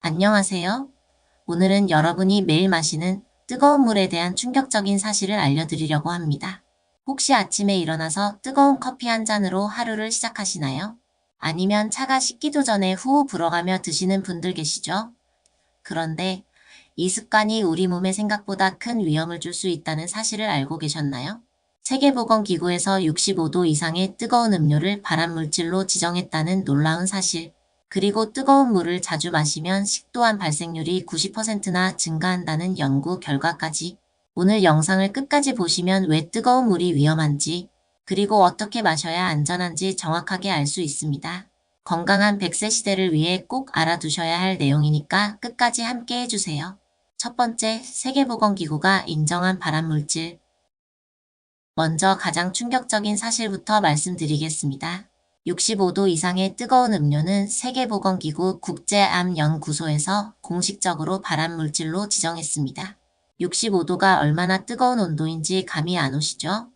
안녕하세요. 오늘은 여러분이 매일 마시는 뜨거운 물에 대한 충격적인 사실을 알려드리려고 합니다. 혹시 아침에 일어나서 뜨거운 커피 한 잔으로 하루를 시작하시나요? 아니면 차가 식기도 전에 후후 불어가며 드시는 분들 계시죠? 그런데 이 습관이 우리 몸에 생각보다 큰 위험을 줄 수 있다는 사실을 알고 계셨나요? 세계보건기구에서 65도 이상의 뜨거운 음료를 발암물질로 지정했다는 놀라운 사실, 그리고 뜨거운 물을 자주 마시면 식도암 발생률이 90%나 증가한다는 연구 결과까지. 오늘 영상을 끝까지 보시면 왜 뜨거운 물이 위험한지, 그리고 어떻게 마셔야 안전한지 정확하게 알 수 있습니다. 건강한 100세 시대를 위해 꼭 알아두셔야 할 내용이니까 끝까지 함께 해주세요. 첫 번째, 세계보건기구가 인정한 발암물질. 먼저 가장 충격적인 사실부터 말씀드리겠습니다. 65도 이상의 뜨거운 음료는 세계보건기구 국제암연구소에서 공식적으로 발암물질로 지정했습니다. 65도가 얼마나 뜨거운 온도인지 감이 안 오시죠?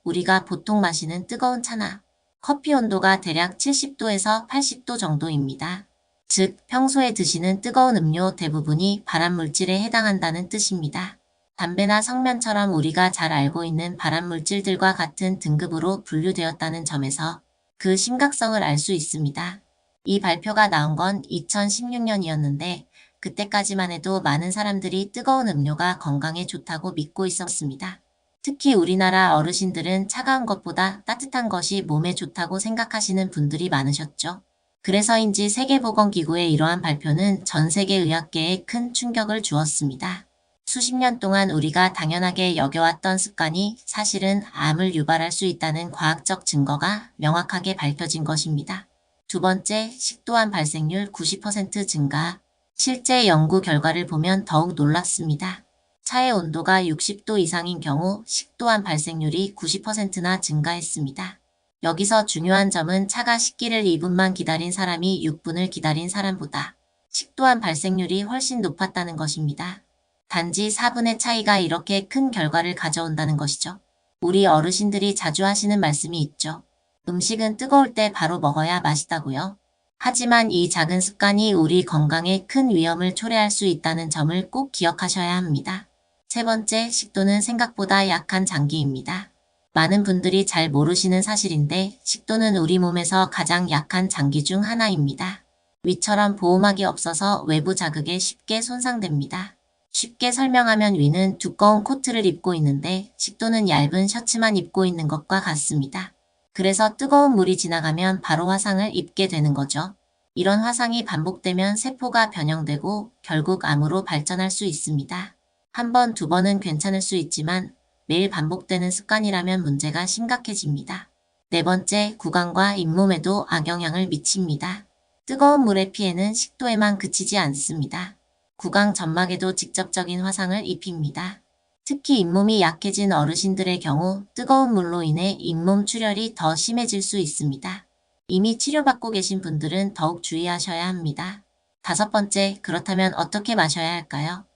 우리가 보통 마시는 뜨거운 차나 커피 온도가 대략 70도에서 80도 정도입니다. 즉, 평소에 드시는 뜨거운 음료 대부분이 발암물질에 해당한다는 뜻입니다. 담배나 성면처럼 우리가 잘 알고 있는 발암물질들과 같은 등급으로 분류되었다는 점에서 그 심각성을 알 수 있습니다. 이 발표가 나온 건 2016년이었는데 그때까지만 해도 많은 사람들이 뜨거운 음료가 건강에 좋다고 믿고 있었습니다. 특히 우리나라 어르신들은 차가운 것보다 따뜻한 것이 몸에 좋다고 생각하시는 분들이 많으셨죠. 그래서인지 세계보건기구의 이러한 발표는 전 세계 의학계에 큰 충격을 주었습니다. 수십 년 동안 우리가 당연하게 여겨왔던 습관이 사실은 암을 유발할 수 있다는 과학적 증거가 명확하게 밝혀진 것입니다. 두 번째, 식도암 발생률 90% 증가. 실제 연구 결과를 보면 더욱 놀랍습니다. 차의 온도가 60도 이상인 경우 식도암 발생률이 90%나 증가했습니다. 여기서 중요한 점은 차가 식기를 2분만 기다린 사람이 6분을 기다린 사람보다 식도암 발생률이 훨씬 높았다는 것입니다. 단지 4분의 차이가 이렇게 큰 결과를 가져온다는 것이죠. 우리 어르신들이 자주 하시는 말씀이 있죠. 음식은 뜨거울 때 바로 먹어야 맛있다고요. 하지만 이 작은 습관이 우리 건강에 큰 위험을 초래할 수 있다는 점을 꼭 기억하셔야 합니다. 세 번째, 식도는 생각보다 약한 장기입니다. 많은 분들이 잘 모르시는 사실인데 식도는 우리 몸에서 가장 약한 장기 중 하나입니다. 위처럼 보호막이 없어서 외부 자극에 쉽게 손상됩니다. 쉽게 설명하면 위는 두꺼운 코트를 입고 있는데 식도는 얇은 셔츠만 입고 있는 것과 같습니다. 그래서 뜨거운 물이 지나가면 바로 화상을 입게 되는 거죠. 이런 화상이 반복되면 세포가 변형되고 결국 암으로 발전할 수 있습니다. 한 번, 두 번은 괜찮을 수 있지만 매일 반복되는 습관이라면 문제가 심각해집니다. 네 번째, 구강과 잇몸에도 악영향을 미칩니다. 뜨거운 물의 피해는 식도에만 그치지 않습니다. 구강 점막에도 직접적인 화상을 입힙니다. 특히 잇몸이 약해진 어르신들의 경우 뜨거운 물로 인해 잇몸 출혈이 더 심해질 수 있습니다. 이미 치료받고 계신 분들은 더욱 주의하셔야 합니다. 다섯 번째, 그렇다면 어떻게 마셔야 할까요?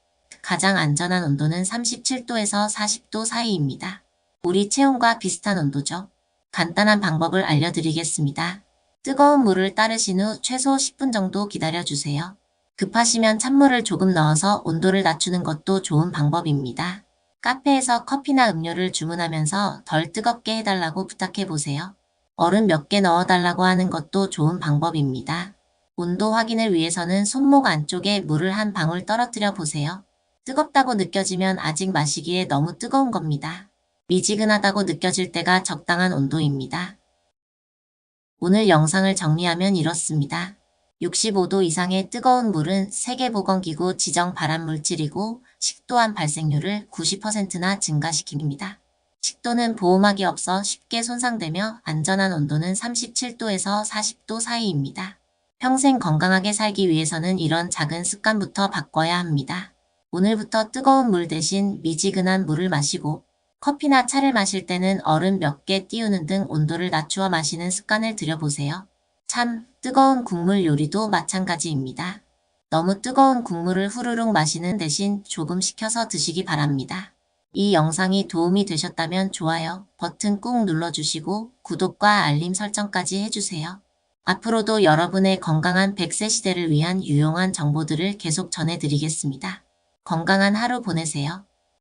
가장 안전한 온도는 37도에서 40도 사이입니다. 우리 체온과 비슷한 온도죠. 간단한 방법을 알려드리겠습니다. 뜨거운 물을 따르신 후 최소 10분 정도 기다려주세요. 급하시면 찬물을 조금 넣어서 온도를 낮추는 것도 좋은 방법입니다. 카페에서 커피나 음료를 주문하면서 덜 뜨겁게 해달라고 부탁해보세요. 얼음 몇 개 넣어달라고 하는 것도 좋은 방법입니다. 온도 확인을 위해서는 손목 안쪽에 물을 한 방울 떨어뜨려 보세요. 뜨겁다고 느껴지면 아직 마시기에 너무 뜨거운 겁니다. 미지근하다고 느껴질 때가 적당한 온도입니다. 오늘 영상을 정리하면 이렇습니다. 65도 이상의 뜨거운 물은 세계보건기구 지정 발암물질이고 식도암 발생률을 90%나 증가시킵니다. 식도는 보호막이 없어 쉽게 손상되며 안전한 온도는 37도에서 40도 사이입니다. 평생 건강하게 살기 위해서는 이런 작은 습관부터 바꿔야 합니다. 오늘부터 뜨거운 물 대신 미지근한 물을 마시고 커피나 차를 마실 때는 얼음 몇 개 띄우는 등 온도를 낮추어 마시는 습관을 들여보세요. 참, 뜨거운 국물 요리도 마찬가지입니다. 너무 뜨거운 국물을 후루룩 마시는 대신 조금 식혀서 드시기 바랍니다. 이 영상이 도움이 되셨다면 좋아요 버튼 꾹 눌러주시고 구독과 알림 설정까지 해주세요. 앞으로도 여러분의 건강한 100세 시대를 위한 유용한 정보들을 계속 전해드리겠습니다. 건강한 하루 보내세요.